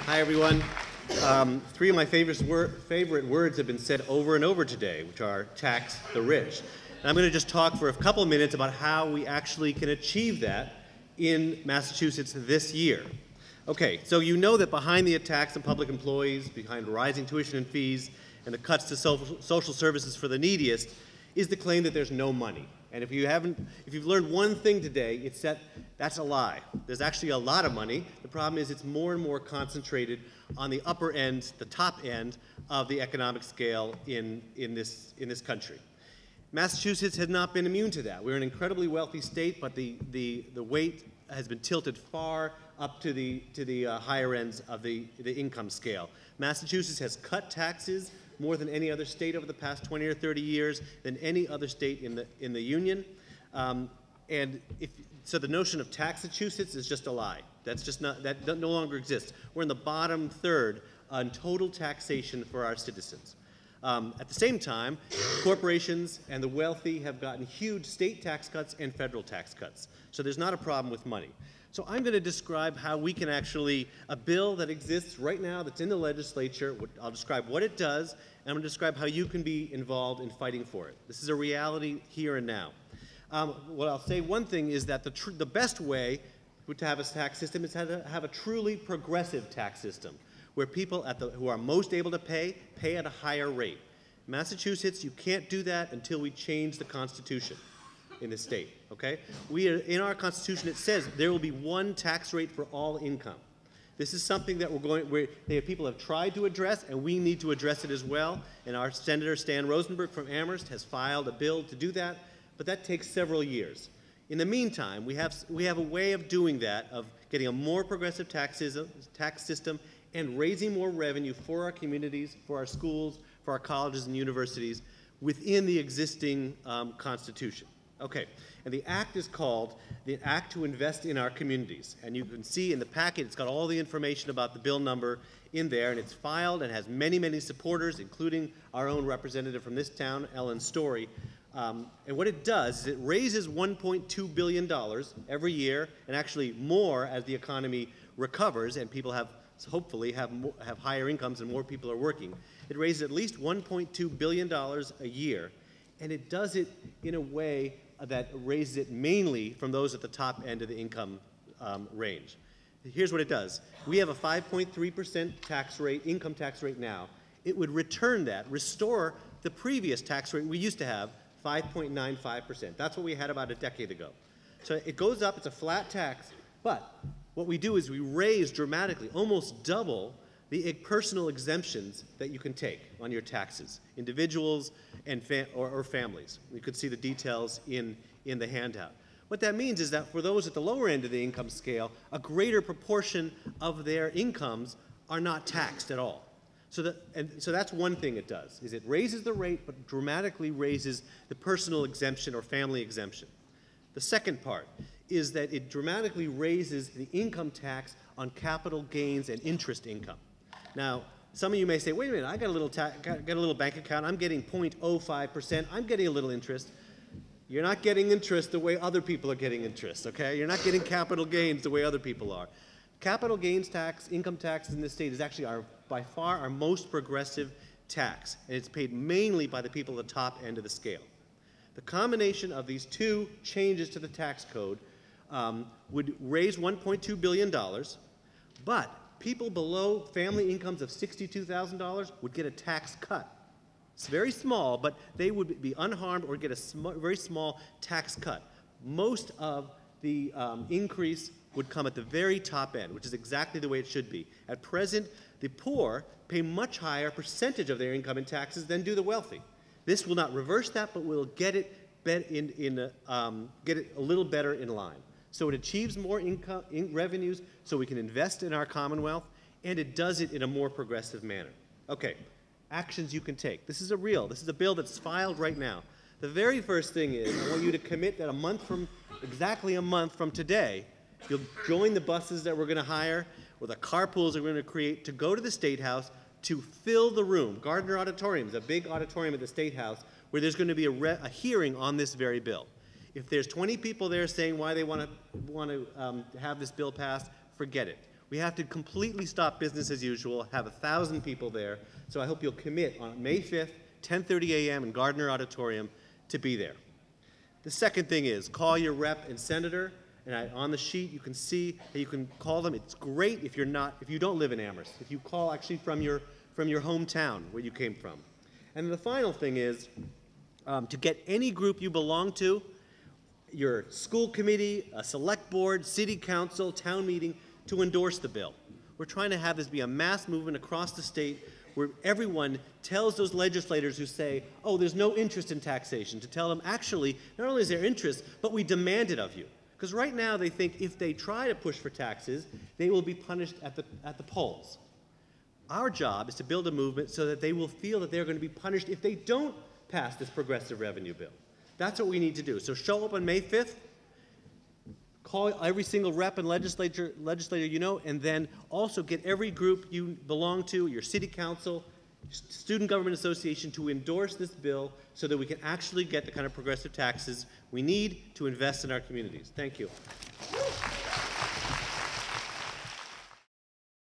Hi, everyone. Three of my favorite words have been said over and over today, which are tax the rich. And I'm going to just talk for a couple of minutes about how we actually can achieve that in Massachusetts this year. Okay, so you know that behind the attacks on public employees, behind rising tuition and fees, and the cuts to social services for the neediest, is the claim that there's no money. And if you've learned one thing today, it's that that's a lie. There's actually a lot of money. The problem is it's more and more concentrated on the upper end, the top end of the economic scale in this country. Massachusetts has not been immune to that. We're an incredibly wealthy state, but the weight has been tilted far up to the higher ends of the income scale. Massachusetts has cut taxes more than any other state over the past 20 or 30 years, than any other state in the union. So the notion of Taxachusetts is just a lie. That no longer exists. We're in the bottom third on total taxation for our citizens. At the same time, corporations and the wealthy have gotten huge state tax cuts and federal tax cuts. So there's not a problem with money. So I'm going to describe how we can actually, a bill that exists right now that's in the legislature, I'll describe what it does, and I'm going to describe how you can be involved in fighting for it. This is a reality here and now. What I'll say one thing is that the best way to have a tax system is to have a truly progressive tax system, where people who are most able to pay at a higher rate. Massachusetts, you can't do that until we change the Constitution in the state, okay? In our Constitution, it says there will be one tax rate for all income. This is something that people have tried to address, and we need to address it as well. And our Senator Stan Rosenberg from Amherst has filed a bill to do that, but that takes several years. In the meantime, we have a way of doing that, of getting a more progressive tax system and raising more revenue for our communities, for our schools, for our colleges and universities within the existing Constitution. Okay, and the act is called the Act to Invest in Our Communities. And you can see in the packet, it's got all the information about the bill number in there, and it's filed and has many, many supporters, including our own representative from this town, Ellen Story. And what it does is it raises $1.2 billion every year, and actually more as the economy recovers and people hopefully have higher incomes and more people are working. It raises at least $1.2 billion a year, and it does it in a way that raises it mainly from those at the top end of the income range. Here's what it does. We have a 5.3% tax rate, income tax rate now. It would restore the previous tax rate we used to have, 5.95%. That's what we had about a decade ago. So it goes up, it's a flat tax, but what we do is we raise dramatically, almost double the personal exemptions that you can take on your taxes, individuals and or families. You could see the details in the handout. What that means is that for those at the lower end of the income scale, a greater proportion of their incomes are not taxed at all. So that's one thing it does, is it raises the rate but dramatically raises the personal exemption or family exemption. The second part is that it dramatically raises the income tax on capital gains and interest income. Now, some of you may say, wait a minute, I got a little bank account, I'm getting 0.05%, I'm getting a little interest. You're not getting interest the way other people are getting interest, okay? You're not getting capital gains the way other people are. Capital gains tax, income tax in this state is actually by far our most progressive tax, and it's paid mainly by the people at the top end of the scale. The combination of these two changes to the tax code would raise $1.2 billion, but people below family incomes of $62,000 would get a tax cut. It's very small, but they would be unharmed or get a very small tax cut. Most of the increase would come at the very top end, which is exactly the way it should be. At present, the poor pay much higher percentage of their income in taxes than do the wealthy. This will not reverse that, but will get it a little better in line. So it achieves more revenues so we can invest in our Commonwealth, and it does it in a more progressive manner. Okay, actions you can take. This is a bill that's filed right now. The very first thing is I want you to commit that exactly a month from today, you'll join the buses that we're going to hire or the carpools that we're going to create to go to the State House to fill the room. Gardner Auditorium is a big auditorium at the State House where there's going to be a hearing on this very bill. If there's 20 people there saying why they want to have this bill passed, forget it. We have to completely stop business as usual, have 1,000 people there. So I hope you'll commit on May 5th, 10:30 a.m. in Gardner Auditorium to be there. The second thing is call your rep and senator. And on the sheet, you can see that you can call them. It's great if you don't live in Amherst. If you call actually from your hometown where you came from. And the final thing is to get any group you belong to, your school committee, a select board, city council, town meeting, to endorse the bill. We're trying to have this be a mass movement across the state where everyone tells those legislators who say, oh, there's no interest in taxation, to tell them, actually, not only is there interest, but we demand it of you. Because right now they think if they try to push for taxes, they will be punished at the polls. Our job is to build a movement so that they will feel that they're going to be punished if they don't pass this progressive revenue bill. That's what we need to do. So show up on May 5th, call every single rep and legislator you know, and then also get every group you belong to, your city council, student government association, to endorse this bill so that we can actually get the kind of progressive taxes we need to invest in our communities. Thank you.